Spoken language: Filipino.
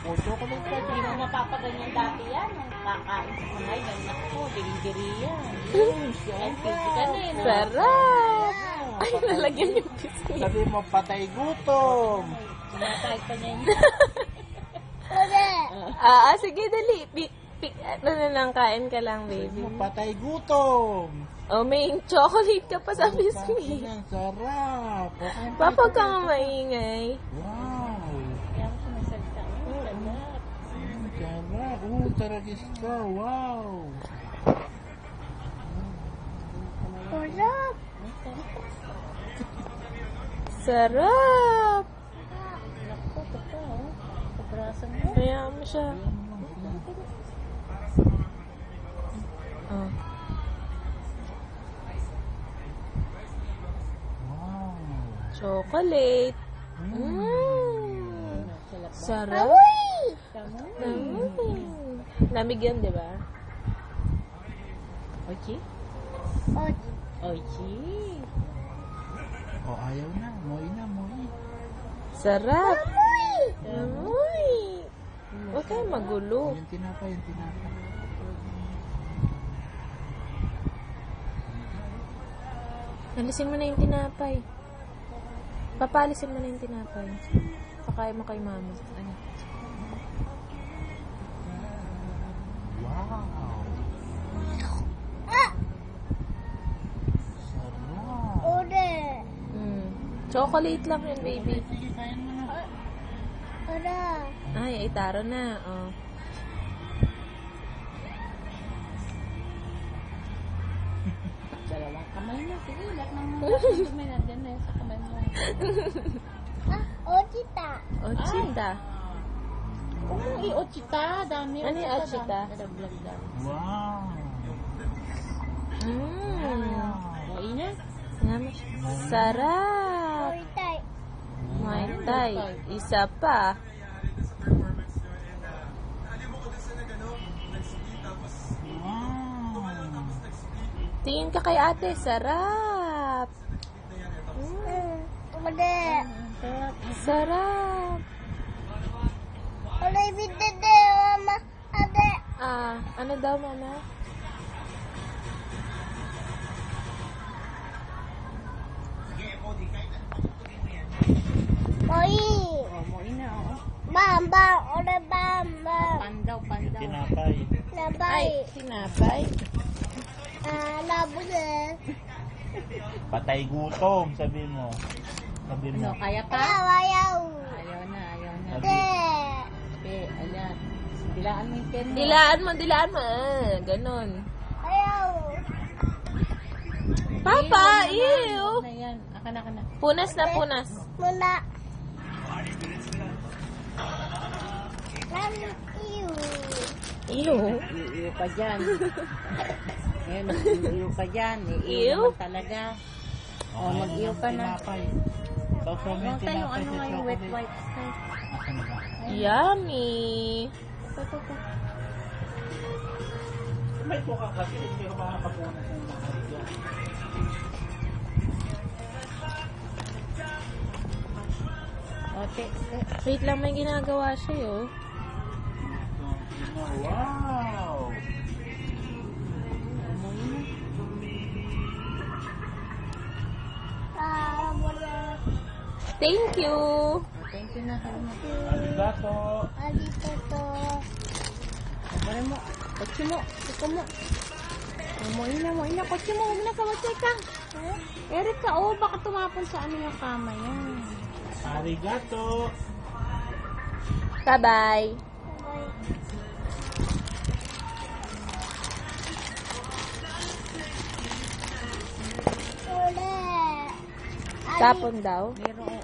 Opo, chocolate pa Hindi dyan. mo mapapaganyan dati yan. Nung kakain sa mga yan. Ako, diri-diri yan. Yan, pwede ka na eh. Sarap! Ay, nalagyan yung biscuit. Sabi mo, patay gutom. Sinatay pa niya yun. Sige, dali. Ano na lang, kain ka lang, Sabi baby. mo, patay gutom. Oh, may chocolate ka pa sa biscuit. Ang sarap. Okay, Papa ka nga maingay. wow. Kaya ako sumasalita. Oh, sarap. Sarap. Taragis ka. Wow. Sarap! Naku, ito pa oh. Pabrasan mo. Kaya mo siya. Oh. Wow. Chocolate. Sarap. Lamig yan, di ba? Ochi? Ochi. Oh, ayaw na. Moy na, moy. Sarap. Amoy. Huwag kayo magulo. Yung tinapay, yung tinapay. Alisin mo na yung tinapay. Papalisin mo na yung tinapay. Pakain mo kay mama. Ano? Wow. Sarap. Chocolate lang yun, baby. Sige, kain mo na. Ay, taro na. Oh. Dalawang kamay mo. Sige, lahat ng mga may nandyan na yun sa kamay mo. Oh, Ay. chita. Kung i-ochita, dami. Ano yung ochita? Dadablag daw. Wow. Kain na. Sarap. Muay Thai. Isa pa. Wow. Tingin ka kay ate. Sarap. Sarap. Ano daw, mama? Oh, mo ina, oh. Pandaw. Tinapay. Ay, tinapay. Patay gutom, sabi mo. Sabi mo. Ano, kaya pa? Ayaw na. Sabi. Okay, ayan. Dilaan mo yung pen mo. Dilaan mo. Ganon. Papa, ew. Na yan. Aka na. Punas na punas. Ew. Iyo ka dyan. Ngayon, mag-iyo ka dyan. Ew? Iyo naman talaga. Oh, mag-iyo ka na. Tinapay. Sausaw mo yung Huwag kayong tinapay ano sa nga yung wet chocolate. wipes na. Asan ba? Yummy. Ito. May buka kasi hindi ko makakapunan ng mga dyan. Okay. Wait lang, may ginagawa siya, oh. Wow! Thank you. Thank you na. Arigato! Pagkari mo. Kotse mo. Ito mo. Mo ina. Kotse mo. Huwag na kamatay ka. Eric ka, oh. Baka tumapon sa ano yung kama yan. Arigato! Bye-bye. Tapon daw. Meron pa.